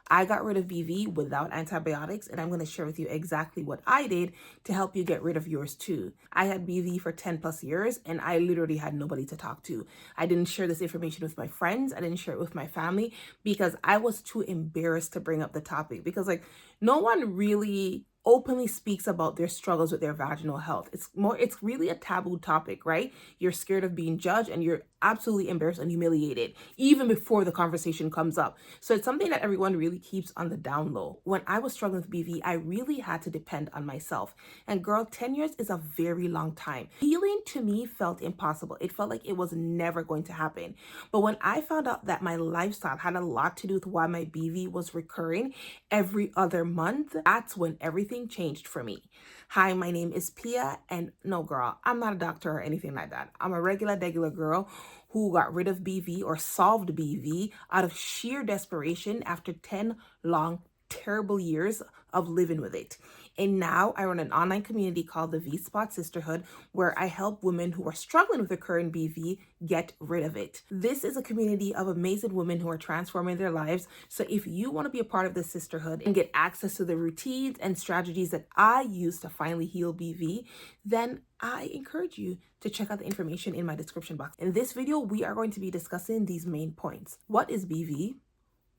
I got rid of BV without antibiotics, and I'm going to share with you exactly what I did to help you get rid of yours too. I had BV for 10 plus years, and I literally had nobody to talk to. I didn't share this information with my friends. I didn't share it with my family because I was too embarrassed to bring up the topic, because like no one really openly speaks about their struggles with their vaginal health. It's really a taboo topic, right? You're scared of being judged and you're absolutely embarrassed and humiliated even before the conversation comes up. So it's something that everyone really keeps on the down low. When I was struggling with BV, I really had to depend on myself. And girl, 10 years is a very long time. Healing to me felt impossible. It felt like it was never going to happen. But when I found out that my lifestyle had a lot to do with why my BV was recurring every other month, that's when everything changed for me. Hi, my name is Pia, and no girl, I'm not a doctor or anything like that. I'm a regular girl who got rid of BV or solved BV out of sheer desperation after 10 long, terrible years of living with it. And now I run an online community called the V-Spot Sisterhood, where I help women who are struggling with recurrent BV get rid of it. This is a community of amazing women who are transforming their lives. So if you want to be a part of this sisterhood and get access to the routines and strategies that I use to finally heal BV, then I encourage you to check out the information in my description box. In this video, we are going to be discussing these main points. What is BV?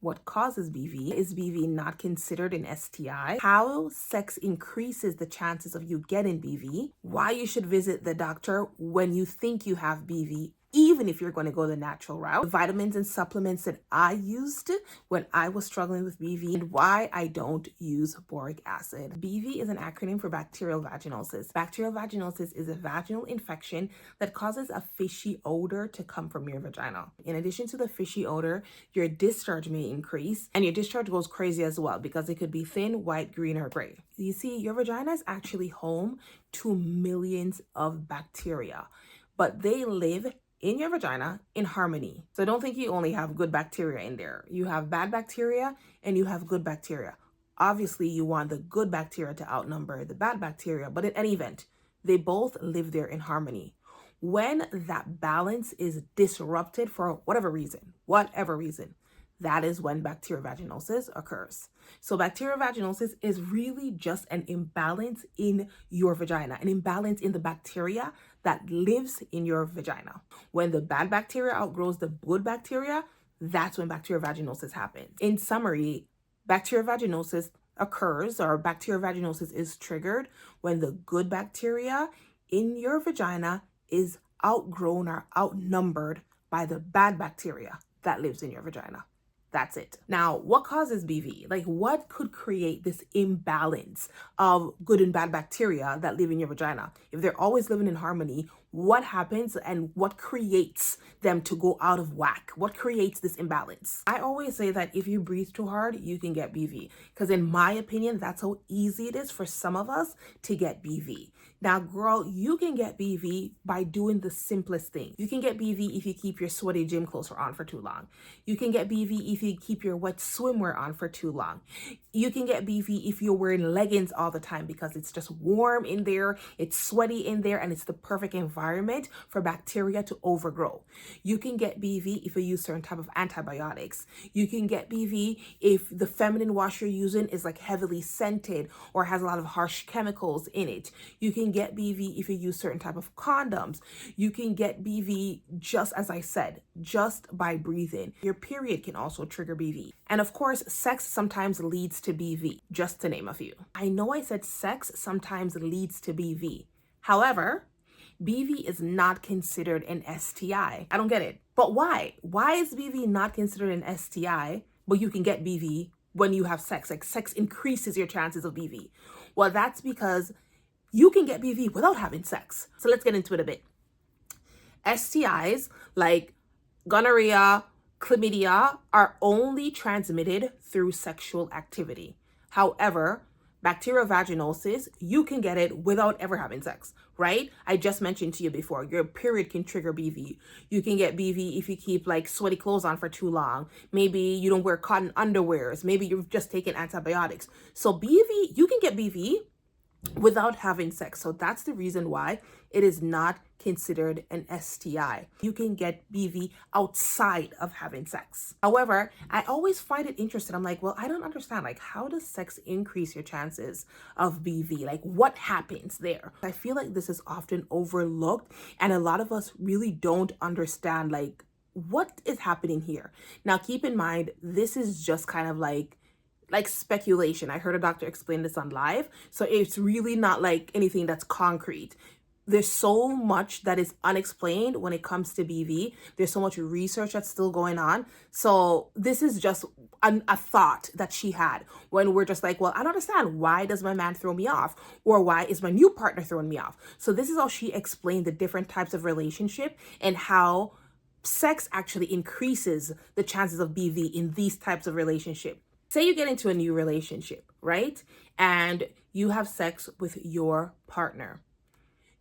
What causes BV? Is BV not considered an STI? How sex increases the chances of you getting BV? Why you should visit the doctor when you think you have BV, even if you're going to go the natural route. The vitamins and supplements that I used when I was struggling with BV, and why I don't use boric acid. BV is an acronym for bacterial vaginosis. Bacterial vaginosis is a vaginal infection that causes a fishy odor to come from your vagina. In addition to the fishy odor, your discharge may increase, and your discharge goes crazy as well because it could be thin, white, green, or gray. You see, your vagina is actually home to millions of bacteria, but they live in your vagina in harmony. So don't think you only have good bacteria in there. You have bad bacteria and you have good bacteria. Obviously, you want the good bacteria to outnumber the bad bacteria, but in any event, they both live there in harmony. When that balance is disrupted for whatever reason, that is when bacterial vaginosis occurs. So bacterial vaginosis is really just an imbalance in your vagina, an imbalance in the bacteria that lives in your vagina. When the bad bacteria outgrows the good bacteria, that's when bacterial vaginosis happens. In summary, bacterial vaginosis occurs, or bacterial vaginosis is triggered when the good bacteria in your vagina is outgrown or outnumbered by the bad bacteria that lives in your vagina. That's it. Now, what causes BV? Like, what could create this imbalance of good and bad bacteria that live in your vagina? If they're always living in harmony, what happens and what creates them to go out of whack? What creates this imbalance? I always say that if you breathe too hard, you can get BV. Because in my opinion, that's how easy it is for some of us to get BV. Now, girl, you can get BV by doing the simplest thing. You can get BV if you keep your sweaty gym clothes on for too long. You can get BV if you keep your wet swimwear on for too long. You can get BV if you're wearing leggings all the time because it's just warm in there, it's sweaty in there, and it's the perfect environment for bacteria to overgrow. You can get BV if you use certain type of antibiotics. You can get BV if the feminine wash you're using is like heavily scented or has a lot of harsh chemicals in it. You can get BV if you use certain type of condoms. You can get BV, just as I said, just by breathing. Your period can also trigger BV. And of course, sex sometimes leads to BV, just to name a few. I know I said sex sometimes leads to BV. However, BV is not considered an STI. I don't get it. But why? Why is BV not considered an STI, but you can get BV when you have sex? Like, sex increases your chances of BV. Well, that's because you can get BV without having sex. So let's get into it a bit. STIs like gonorrhea, chlamydia are only transmitted through sexual activity. However, bacterial vaginosis, you can get it without ever having sex, right? I just mentioned to you before, your period can trigger BV. You can get BV if you keep like sweaty clothes on for too long. Maybe you don't wear cotton underwears. Maybe you've just taken antibiotics. So BV, you can get BV without having sex. So that's the reason why it is not considered an STI. You can get BV outside of having sex. However, I always find it interesting. I'm like, well, I don't understand. Like, how does sex increase your chances of BV? Like, what happens there? I feel like this is often overlooked, and a lot of us really don't understand, like, what is happening here. Now, keep in mind, this is just kind of like speculation. I heard a doctor explain this on live. So it's really not like anything that's concrete. There's so much that is unexplained when it comes to BV. There's so much research that's still going on. So this is just a thought that she had when we're just like, well, I don't understand. Why does my man throw me off? Or why is my new partner throwing me off? So this is how she explained the different types of relationship and how sex actually increases the chances of BV in these types of relationship. Say you get into a new relationship, right? And you have sex with your partner.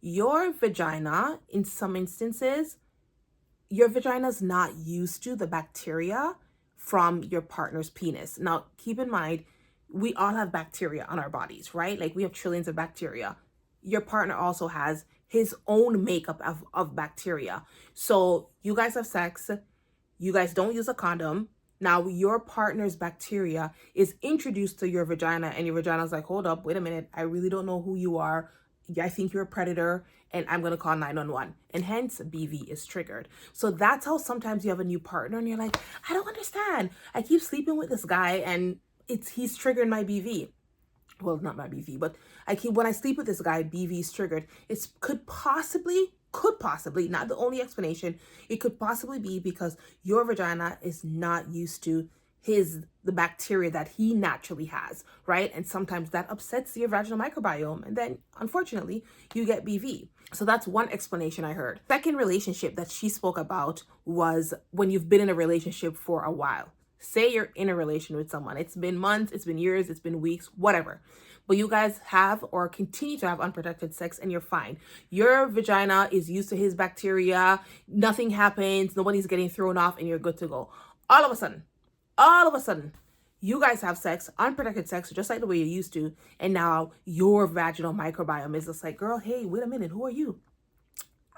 Your vagina, in some instances, your vagina is not used to the bacteria from your partner's penis. Now, keep in mind, we all have bacteria on our bodies, right? Like we have trillions of bacteria. Your partner also has his own makeup of bacteria. So you guys have sex. You guys don't use a condom. Now, your partner's bacteria is introduced to your vagina, and your vagina is like, hold up, wait a minute. I really don't know who you are. I think you're a predator, and I'm going to call 911. And hence, BV is triggered. So that's how sometimes you have a new partner, and you're like, I don't understand. I keep sleeping with this guy, and he's triggered my BV. Well, not my BV, but when I sleep with this guy, BV is triggered. It could possibly, not the only explanation, it could possibly be because your vagina is not used to the bacteria that he naturally has, right? And sometimes that upsets your vaginal microbiome, and then unfortunately you get BV. So that's one explanation I heard. Second relationship that she spoke about was when you've been in a relationship for a while. Say you're in a relation with someone. It's been months, it's been years, it's been weeks, whatever. But you guys have or continue to have unprotected sex and you're fine. Your vagina is used to his bacteria. Nothing happens. Nobody's getting thrown off and you're good to go. All of a sudden, you guys have sex, unprotected sex, just like the way you used to. And now your vaginal microbiome is just like, girl, hey, wait a minute. Who are you?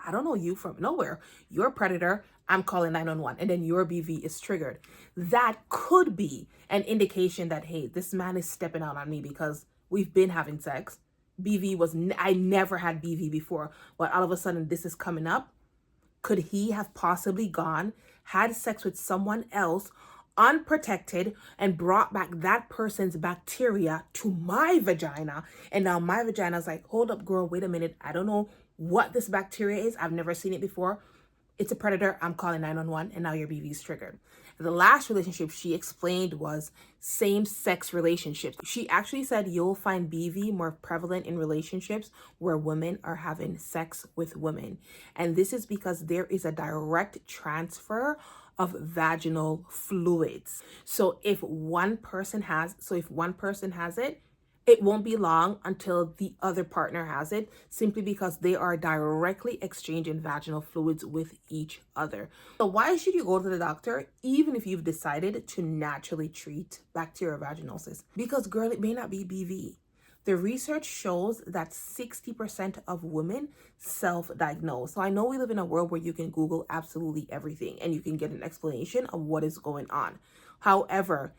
I don't know you from nowhere. You're a predator. I'm calling 911. And then your BV is triggered. That could be an indication that, hey, this man is stepping out on me because we've been having sex. I never had BV before, but all of a sudden this is coming up. Could he have possibly had sex with someone else, unprotected, and brought back that person's bacteria to my vagina? And now my vagina is like, hold up, girl, wait a minute. I don't know what this bacteria is. I've never seen it before. It's a predator. I'm calling 911, and now your BV is triggered. The last relationship she explained was same-sex relationships. She actually said you'll find BV more prevalent in relationships where women are having sex with women. And this is because there is a direct transfer of vaginal fluids. So if one person has it, it won't be long until the other partner has it, simply because they are directly exchanging vaginal fluids with each other. So why should you go to the doctor even if you've decided to naturally treat bacterial vaginosis? Because, girl, it may not be BV. The research shows that 60% of women self-diagnose. So I know we live in a world where you can Google absolutely everything and you can get an explanation of what is going on. However,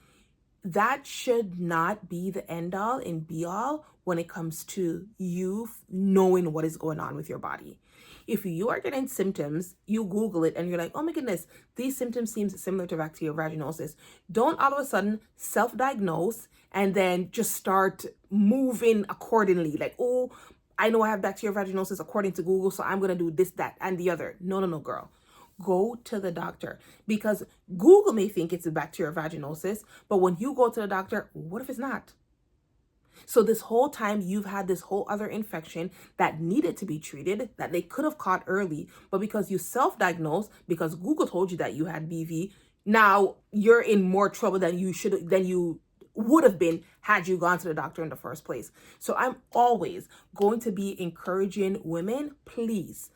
that should not be the end all and be all when it comes to you knowing what is going on with your body. If you are getting symptoms, you Google it and you're like, oh my goodness, these symptoms seem similar to bacterial vaginosis. Don't all of a sudden self-diagnose and then just start moving accordingly. Like, oh, I know I have bacterial vaginosis according to Google, so I'm going to do this, that, and the other. No, girl. Go to the doctor, because Google may think it's a bacterial vaginosis, but when you go to the doctor, what if it's not? So this whole time you've had this whole other infection that needed to be treated, that they could have caught early, but because you self-diagnosed, because Google told you that you had BV, now you're in more trouble than you would have been had you gone to the doctor in the first place. So I'm always going to be encouraging women, please,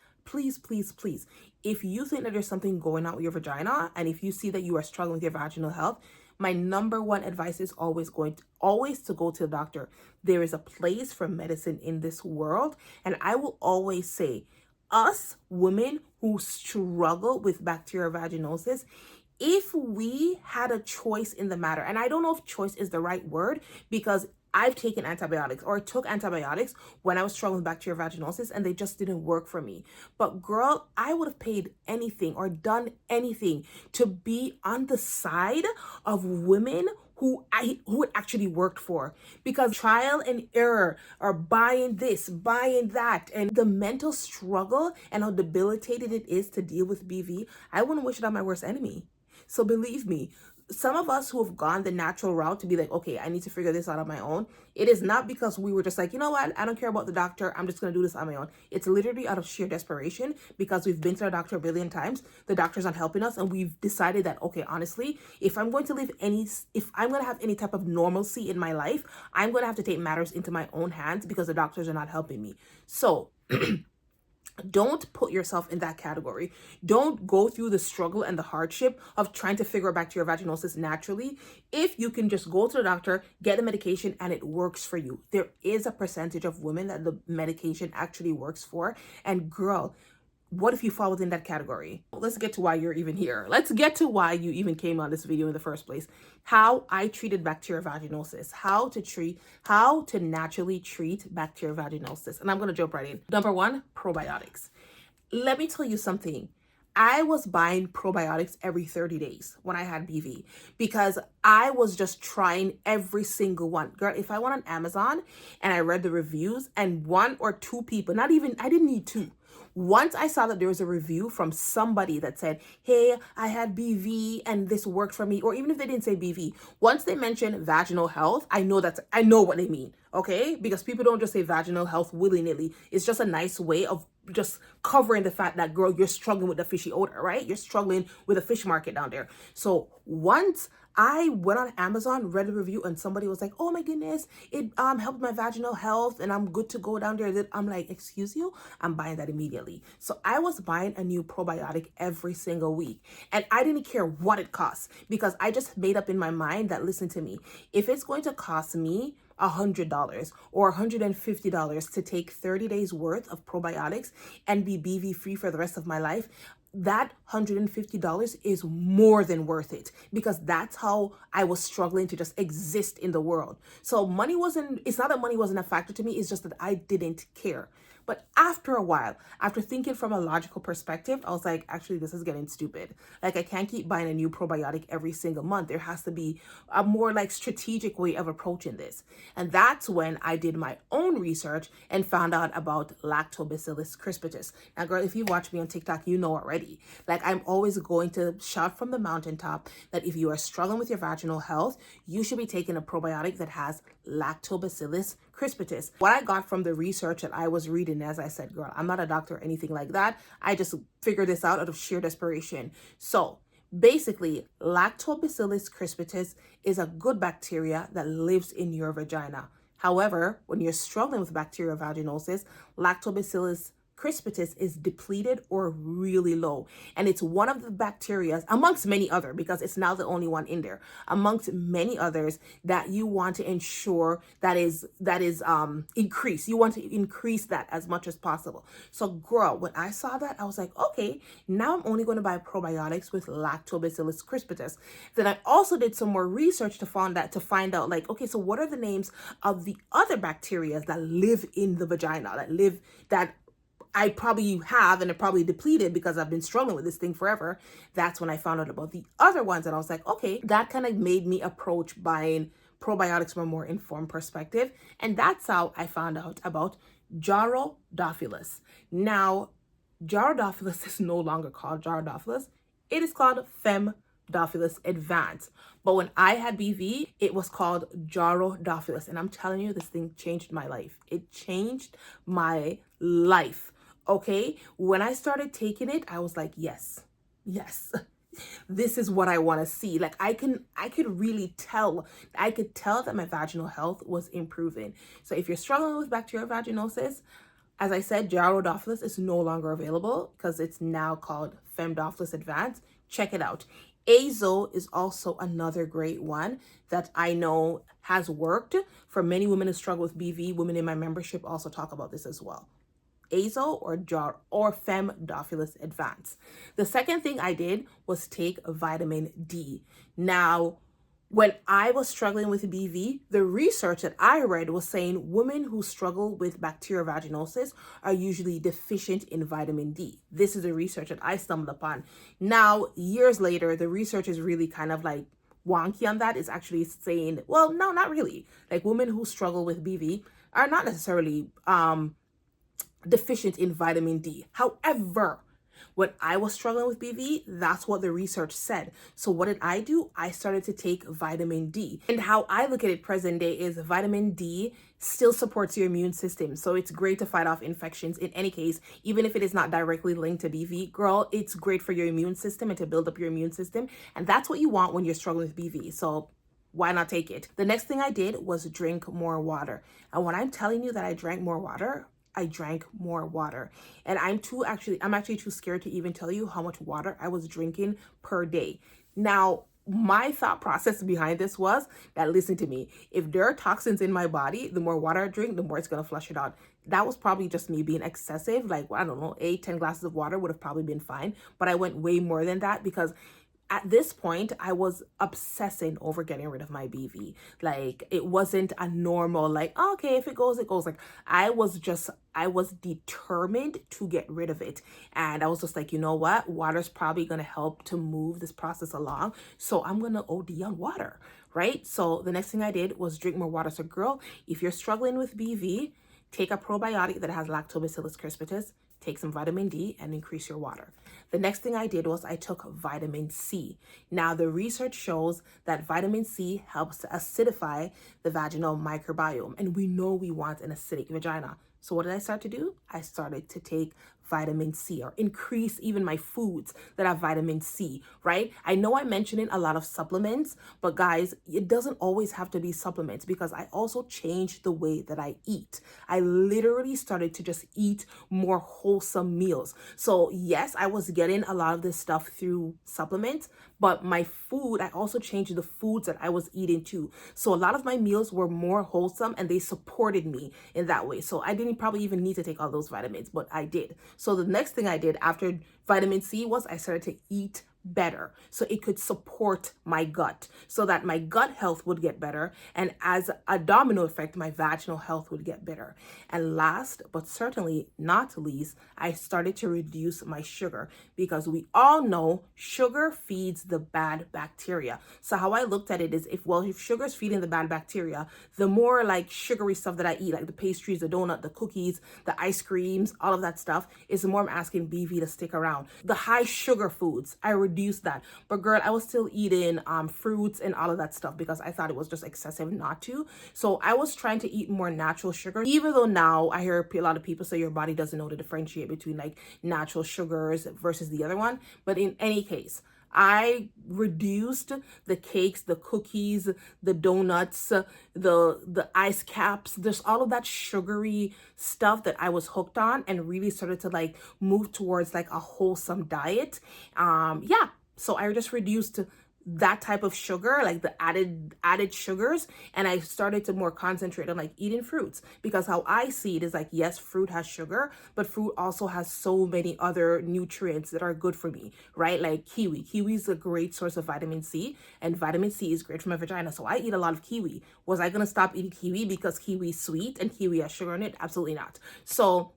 if you think that there's something going on with your vagina, and if you see that you are struggling with your vaginal health, my number one advice is always to go to the doctor. There is a place for medicine in this world. And I will always say, us women who struggle with bacterial vaginosis, if we had a choice in the matter, and I don't know if choice is the right word, because I've taken antibiotics, or took antibiotics when I was struggling with bacterial vaginosis, and they just didn't work for me. But girl, I would have paid anything or done anything to be on the side of women who it actually worked for, because trial and error, or buying this, buying that, and the mental struggle and how debilitated it is to deal with BV, I wouldn't wish it on my worst enemy. So believe me, some of us who have gone the natural route to be like, okay, I need to figure this out on my own, it is not because we were just like, you know what, I don't care about the doctor, I'm just going to do this on my own. It's literally out of sheer desperation, because we've been to our doctor a billion times, the doctor's not helping us, and we've decided that, okay, honestly, if I'm going to have any type of normalcy in my life, I'm going to have to take matters into my own hands, because the doctors are not helping me. So don't put yourself in that category. Don't go through the struggle and the hardship of trying to figure out bacterial vaginosis naturally. If you can just go to the doctor, get the medication, and it works for you. There is a percentage of women that the medication actually works for. And girl, what if you fall within that category? Let's get to why you're even here. Let's get to why you even came on this video in the first place. How I treated bacterial vaginosis. How to naturally treat bacterial vaginosis. And I'm going to jump right in. Number one, probiotics. Let me tell you something. I was buying probiotics every 30 days when I had BV, because I was just trying every single one. Girl, if I went on Amazon and I read the reviews, and one or two people, I didn't need two. Once I saw that there was a review from somebody that said, hey, I had BV and this worked for me, or even if they didn't say BV, once they mention vaginal health, I know what they mean, okay? Because people don't just say vaginal health willy-nilly. It's just a nice way of just covering the fact that, girl, you're struggling with the fishy odor, right? You're struggling with the fish market down there. So once I went on Amazon, read a review, and somebody was like, oh my goodness, it helped my vaginal health and I'm good to go down there. I'm like, excuse you? I'm buying that immediately. So I was buying a new probiotic every single week, and I didn't care what it costs, because I just made up in my mind that, listen to me, if it's going to cost me $100 or $150 to take 30 days worth of probiotics and be BV free for the rest of my life, that $150 is more than worth it, because that's how I was struggling to just exist in the world. So it's not that money wasn't a factor to me, it's just that I didn't care. But after a while, after thinking from a logical perspective, I was like, actually, this is getting stupid. Like, I can't keep buying a new probiotic every single month. There has to be a more like strategic way of approaching this. And that's when I did my own research and found out about Lactobacillus crispus. Now, girl, if you watch me on TikTok, you know already. Like, I'm always going to shout from the mountaintop that if you are struggling with your vaginal health, you should be taking a probiotic that has Lactobacillus crispus. What I got from the research that I was reading, as I said, girl, I'm not a doctor or anything like that. I just figured this out of sheer desperation. So basically, Lactobacillus crispus is a good bacteria that lives in your vagina. However, when you're struggling with bacterial vaginosis, Lactobacillus crispus is depleted or really low, and it's one of the bacteria amongst many other, because it's now the only one in there, amongst many others that you want to ensure that is increased. You want to increase that as much as possible. So girl, when I saw that, I was like, okay, now I'm only going to buy probiotics with Lactobacillus crispus. Then I also did some more research to find out like, okay, so what are the names of the other bacteria that live in the vagina, that I probably have and are probably depleted because I've been struggling with this thing forever. That's when I found out about the other ones, and I was like, okay, that kind of made me approach buying probiotics from a more informed perspective. And that's how I found out about Gyrodophyllus. Now, Gyrodophyllus is no longer called Gyrodophyllus. It is called Femdophilus Advanced. But when I had BV, it was called Gyrodophyllus. And I'm telling you, this thing changed my life. It changed my life. Okay, when I started taking it, I was like, yes, this is what I want to see. Like, I could really tell, that my vaginal health was improving. So if you're struggling with bacterial vaginosis, as I said, Gyrodophyllus is no longer available because it's now called Femdophilus Advanced. Check it out. Azo is also another great one that I know has worked for many women who struggle with BV. Women in my membership also talk about this as well. Azo or Femme Dophilus Advance. The second thing I did was take vitamin D. Now, when I was struggling with BV, the research that I read was saying women who struggle with bacterial vaginosis are usually deficient in vitamin D. This is the research that I stumbled upon. Now, years later, the research is really kind of like wonky on that. It's actually saying, well, no, not really. Like women who struggle with BV are not necessarily deficient in vitamin D. However, when I was struggling with BV, that's what the research said. So what did I do? I started to take vitamin D. And how I look at it present day is vitamin D still supports your immune system. So it's great to fight off infections in any case, even if it is not directly linked to BV. Girl, it's great for your immune system and to build up your immune system. And that's what you want when you're struggling with BV. So why not take it? The next thing I did was drink more water. And when I'm telling you that I drank more water, I drank more water. And I'm actually too scared to even tell you how much water I was drinking per day. Now, my thought process behind this was that, listen to me, if there are toxins in my body, the more water I drink, the more it's going to flush it out. That was probably just me being excessive. Like, I don't know, 8-10 glasses of water would have probably been fine. But I went way more than that because at this point, I was obsessing over getting rid of my BV. Like, it wasn't a normal, like, oh, okay, if it goes, it goes. Like, I was determined to get rid of it. And I was just like, you know what? Water's probably going to help to move this process along. So I'm going to OD on water, right? So the next thing I did was drink more water. So girl, if you're struggling with BV, take a probiotic that has Lactobacillus crispus, take some vitamin D, and increase your water. The next thing I did was I took vitamin C. Now, the research shows that vitamin C helps to acidify the vaginal microbiome, and we know we want an acidic vagina. So what did I start to do? I started to take vitamin C or increase even my foods that have vitamin C, right? I know I'm mentioning a lot of supplements, but guys, it doesn't always have to be supplements because I also changed the way that I eat. I literally started to just eat more wholesome meals. So yes, I was getting a lot of this stuff through supplements, but my food, I also changed the foods that I was eating too. So a lot of my meals were more wholesome and they supported me in that way. So I didn't probably even need to take all those vitamins, but I did. So the next thing I did after vitamin C was I started to eat better so it could support my gut so that my gut health would get better, and as a domino effect my vaginal health would get better. And last but certainly not least, I started to reduce my sugar because we all know sugar feeds the bad bacteria. So how I looked at it is if sugar's feeding the bad bacteria, the more like sugary stuff that I eat, like the pastries, the donut, the cookies, the ice creams, all of that stuff, is the more I'm asking BV to stick around. The high sugar foods, I reduce that. But girl, I was still eating fruits and all of that stuff because I thought it was just excessive not to. So I was trying to eat more natural sugar, even though now I hear a lot of people say your body doesn't know to differentiate between like natural sugars versus the other one. But in any case, I reduced the cakes, the cookies, the donuts, the ice caps. There's all of that sugary stuff that I was hooked on and really started to like move towards like a wholesome diet. Yeah. So I just reduced that type of sugar, like the added sugars, and I started to more concentrate on like eating fruits, because how I see it is like, yes, fruit has sugar, but fruit also has so many other nutrients that are good for me, right? Like kiwi is a great source of vitamin C, and vitamin C is great for my vagina, so I eat a lot of kiwi. Was I gonna stop eating kiwi because kiwi is sweet and kiwi has sugar in it? Absolutely not. So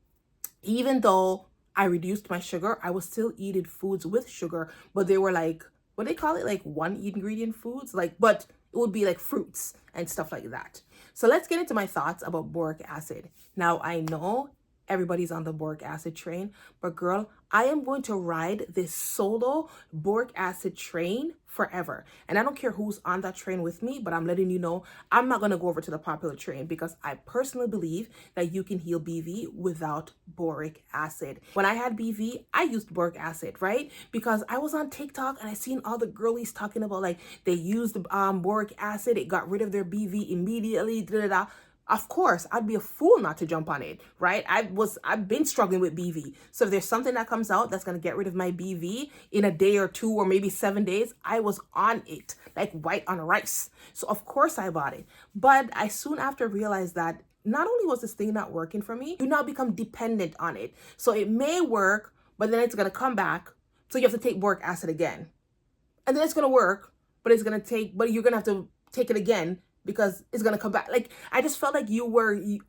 even though I reduced my sugar, I was still eating foods with sugar, but they were like, what do they call it? Like one ingredient foods, like, but it would be like fruits and stuff like that. So let's get into my thoughts about boric acid. Now, I know everybody's on the boric acid train, but girl, I am going to ride this solo boric acid train forever. And I don't care who's on that train with me, but I'm letting you know, I'm not going to go over to the popular train because I personally believe that you can heal BV without boric acid. When I had BV, I used boric acid, right? Because I was on TikTok and I seen all the girlies talking about like they used boric acid, it got rid of their BV immediately, da da da. of course, I'd be a fool not to jump on it, right? I've been struggling with BV. So if there's something that comes out that's going to get rid of my BV in a day or two or maybe 7 days, I was on it like white on rice. So of course I bought it. But I soon after realized that not only was this thing not working for me, you now become dependent on it. So it may work, but then it's going to come back. So you have to take boric acid again. And then it's going to work, but you're going to have to take it again because it's going to come back. Like, I just felt like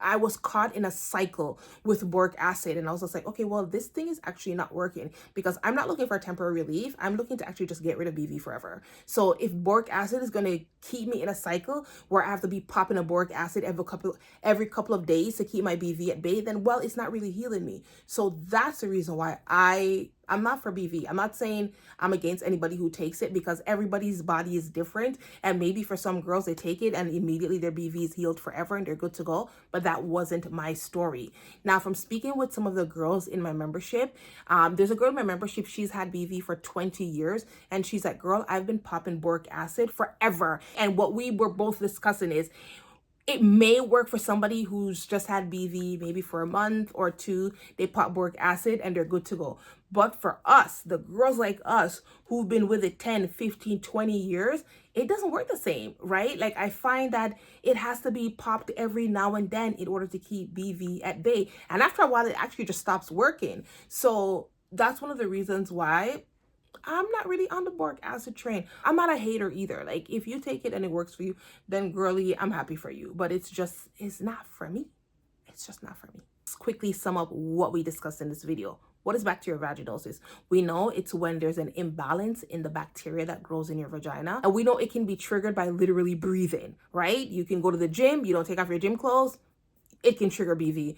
I was caught in a cycle with boric acid. And I was just like, okay, well, this thing is actually not working because I'm not looking for a temporary relief. I'm looking to actually just get rid of BV forever. So if boric acid is going to keep me in a cycle where I have to be popping a boric acid every couple of days to keep my BV at bay, then, well, it's not really healing me. So that's the reason why I'm not for BV. I'm not saying I'm against anybody who takes it because everybody's body is different. And maybe for some girls, they take it and immediately their BV is healed forever and they're good to go. But that wasn't my story. Now, from speaking with some of the girls in my membership, there's a girl in my membership, she's had BV for 20 years. And she's like, girl, I've been popping boric acid forever. And what we were both discussing is, it may work for somebody who's just had BV maybe for a month or two. They pop boric acid and they're good to go. But for us, the girls like us who've been with it 10, 15, 20 years, it doesn't work the same, right? Like, I find that it has to be popped every now and then in order to keep BV at bay. And after a while, it actually just stops working. So that's one of the reasons why I'm not really on the boric acid train. I'm not a hater either. Like, if you take it and it works for you, then girly, I'm happy for you. But it's not for me. It's just not for me. Let's quickly sum up what we discussed in this video. What is bacterial vaginosis? We know it's when there's an imbalance in the bacteria that grows in your vagina. And we know it can be triggered by literally breathing, right? You can go to the gym, you don't take off your gym clothes, it can trigger BV.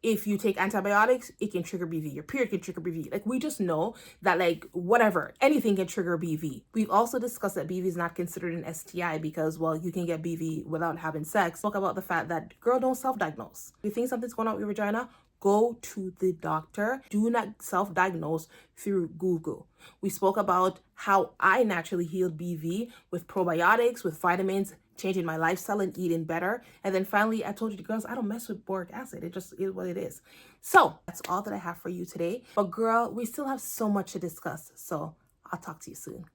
If you take antibiotics, it can trigger BV. Your period can trigger BV. Like, we just know that, like, whatever, anything can trigger BV. We've also discussed that BV is not considered an STI because, well, you can get BV without having sex. Talk about the fact that, girl, don't self-diagnose. If you think something's going on with your vagina, go to the doctor. Do not self-diagnose through Google. We spoke about how I naturally healed BV with probiotics, with vitamins, changing my lifestyle and eating better. And then finally, I told you, girls, I don't mess with boric acid. It just is what it is. So that's all that I have for you today. But girl, we still have so much to discuss. So I'll talk to you soon.